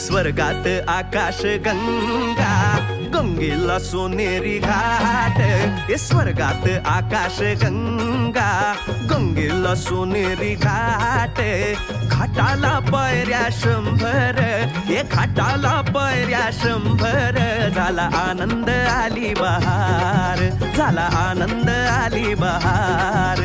स्वर्गात आकाश गंगा, गंगेला सोनेरी घाट. स्वर्गात आकाश गंगा, गंगेला सोनेरी घाट. घाटाला पायऱ्या 100, हे घाटाला पायऱ्या 100. झाला आनंद आली बहार, झाला आनंद आली बहार.